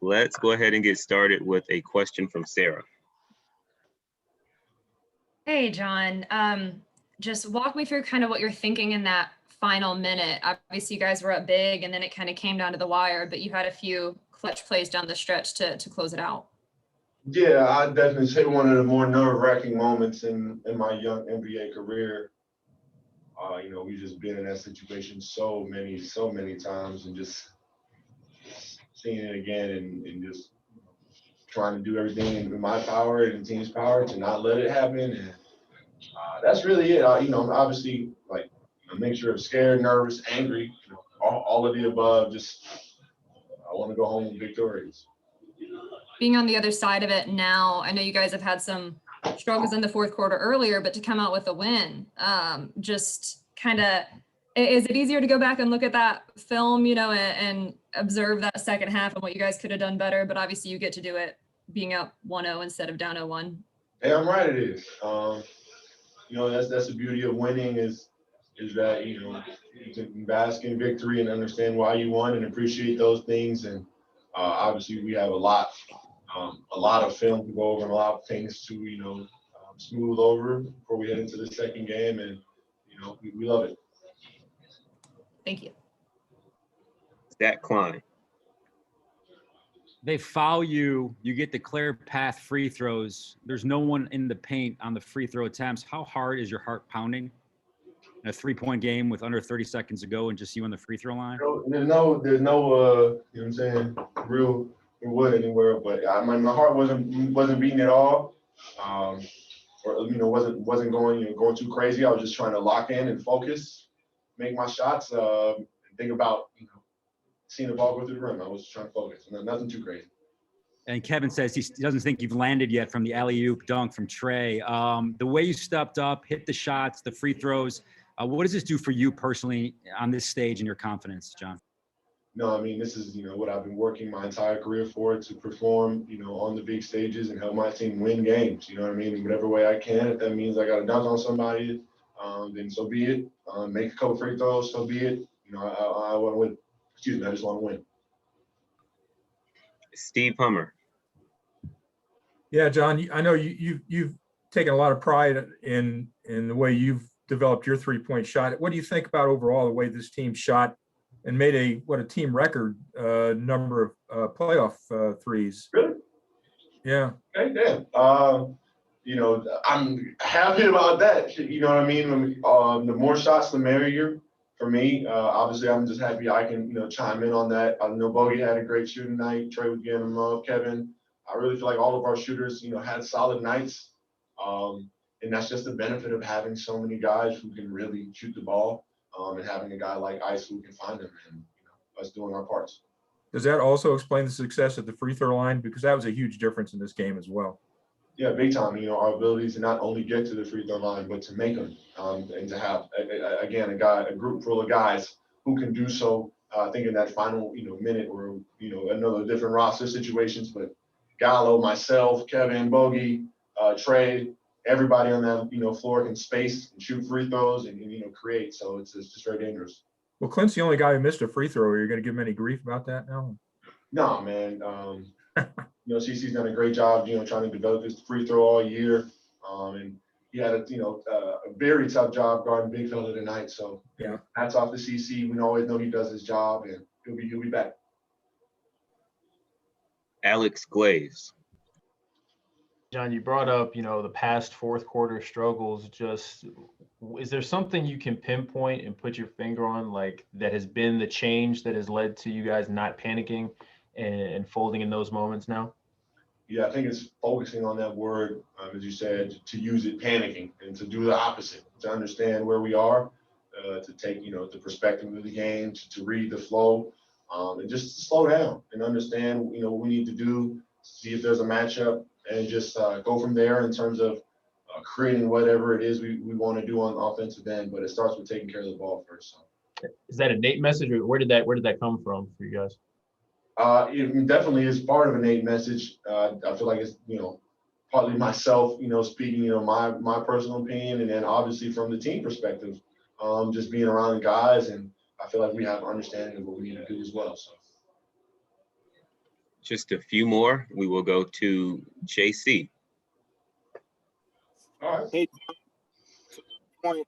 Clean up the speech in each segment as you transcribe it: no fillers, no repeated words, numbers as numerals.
Let's go ahead and get started with a question from Sarah. Hey, John. Just walk me through kind of what you're thinking in that final minute. Obviously, you guys were up big, and then it kind of came down to the wire, but you had a few clutch plays down the stretch to close it out. Yeah, I'd definitely say one of the more nerve-wracking moments in my young NBA career. We just been in that situation so many times, and just seeing it again and just trying to do everything in my power and the team's power to not let it happen. And that's really it. Obviously, like a mixture of scared, nervous, angry, all of the above. Just I want to go home victorious. Being on the other side of it now, I know you guys have had some struggles in the fourth quarter earlier, but to come out with a win, just kind of, is it easier to go back and look at that film, and observe that second half and what you guys could have done better? But obviously you get to do it being up 1-0 instead of down 0-1. Hey, I'm right. It is. That's the beauty of winning is that you can bask in victory and understand why you won and appreciate those things. And obviously we have a lot of film to go over and a lot of things to smooth over before we head into the second game, and we love it. Thank you. Zach Klein. They foul you, you get the clear path free throws. There's no one in the paint on the free throw attempts. How hard is your heart pounding in a 3-point game with under 30 seconds to go and just you on the free throw line? There's no real wood anywhere, but my heart wasn't beating at all. Wasn't going too crazy. I was just trying to lock in and focus, make my shots, and think about seeing the ball go through the rim. I was trying to focus, and nothing too crazy. And Kevin says he doesn't think you've landed yet from the alley-oop dunk from Trae. The way you stepped up, hit the shots, the free throws, what does this do for you personally on this stage and your confidence, John? No, this is, what I've been working my entire career for, to perform, on the big stages and help my team win games, in whatever way I can. If that means I got to dunk on somebody, then so be it. Make a couple free throws, so be it. I want to win. I just want to win. Steve Hummer. Yeah, John, I know you've taken a lot of pride in the way you've developed your 3-point shot. What do you think about overall the way this team shot and made a team record number of playoff threes? Really? Yeah. Okay, damn. I'm happy about that. You know what I mean? The more shots, the merrier for me. Obviously, I'm just happy I can, chime in on that. I know Bogey had a great shooting night. Trae was giving him love. Kevin, I really feel like all of our shooters, had solid nights. And that's just the benefit of having so many guys who can really shoot the ball, and having a guy like Ice who can find them, and us doing our parts. Does that also explain the success at the free throw line? Because that was a huge difference in this game as well. Yeah, big time. Our ability to not only get to the free throw line, but to make them, and to have a group full of guys who can do so. I think in that final minute, or another different roster situations, but Gallo, myself, Kevin, Bogey, Trae, everybody on that floor can space and shoot free throws and create. So it's just very dangerous. Well, Clint's the only guy who missed a free throw. Are you going to give him any grief about that now? No, man. CC's done a great job, trying to develop his free throw all year. And he had a very tough job guarding big fella tonight. So yeah, hats off to CC. We always know he does his job, and he'll be back. Alex Glaze. John, you brought up, the past fourth quarter struggles. Just, is there something you can pinpoint and put your finger on, like that has been the change that has led to you guys not panicking and folding in those moments now? Yeah, I think it's focusing on that word, as you said, to use it, panicking, and to do the opposite, to understand where we are, to take, the perspective of the game, to read the flow, and just to slow down and understand, what we need to do, see if there's a matchup, and just go from there in terms of creating whatever it is we want to do on the offensive end. But it starts with taking care of the ball first. So. Is that a Nate message, or where did that come from for you guys? It definitely is part of a Nate message. I feel like it's partly myself, speaking, my personal opinion, and then obviously from the team perspective, just being around the guys, and I feel like we have an understanding of what we need to do as well. So. Just a few more. We will go to JC. All right. Hey, point.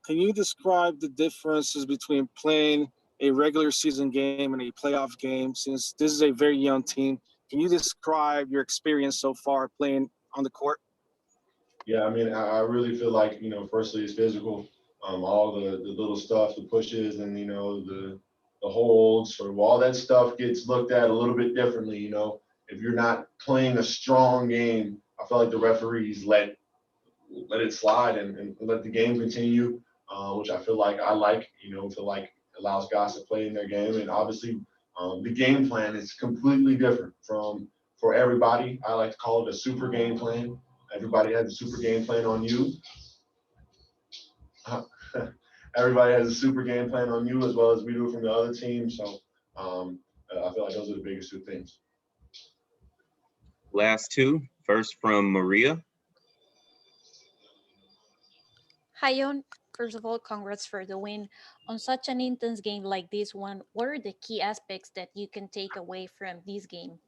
Can you describe the differences between playing a regular season game and a playoff game? Since this is a very young team, can you describe your experience so far playing on the court? Yeah, I mean, I really feel like, firstly, it's physical. All the little stuff, the pushes and, the holds, sort of all that stuff gets looked at a little bit differently. If you're not playing a strong game, I feel like the referees let it slide and let the game continue, which I feel like feel like allows guys to play in their game. And obviously, the game plan is completely different for everybody. I like to call it a super game plan. Everybody has a super game plan on you. Everybody has a super game plan on you as well as we do from the other team. So I feel like those are the biggest two things. Last two. First from Maria. Hi, Yon. First of all, congrats for the win. On such an intense game like this one, what are the key aspects that you can take away from this game?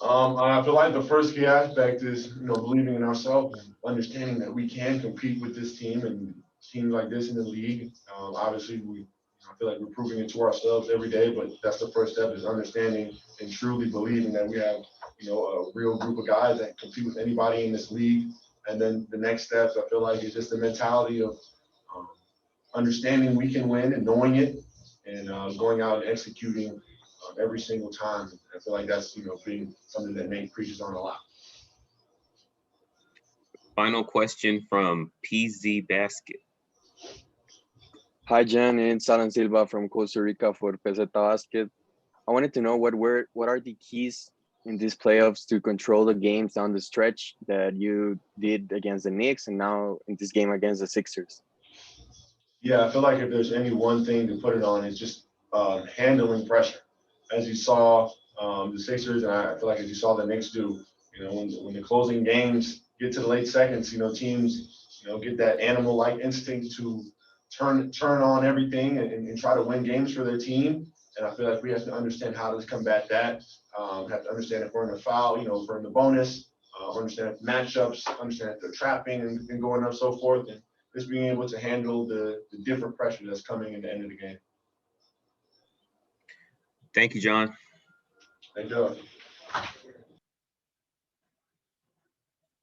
I feel like the first key aspect is, believing in ourselves and understanding that we can compete with this team and teams like this in the league. Obviously, I feel like we're proving it to ourselves every day, but that's the first step is understanding and truly believing that we have, a real group of guys that compete with anybody in this league. And then the next steps, I feel like, is just the mentality of understanding we can win and knowing it and going out and executing every single time. I feel like that's, being something that Nate preaches on a lot. Final question from PZ Basket. Hi, Jen. It's Alan Silva from Costa Rica for PZ Basket. I wanted to know what are the keys in these playoffs to control the games down the stretch that you did against the Knicks and now in this game against the Sixers? Yeah, I feel like if there's any one thing to put it on, it's just handling pressure. As you saw the Sixers, and I feel like as you saw the Knicks do, when the closing games get to the late seconds, teams, get that animal-like instinct to turn on everything and try to win games for their team. And I feel like we have to understand how to combat that. Have to understand if we're in a foul, if we're in the bonus, understand if matchups, understand if they're trapping and going up so forth. And just being able to handle the different pressure that's coming in the end of the game. Thank you, John. Thank you.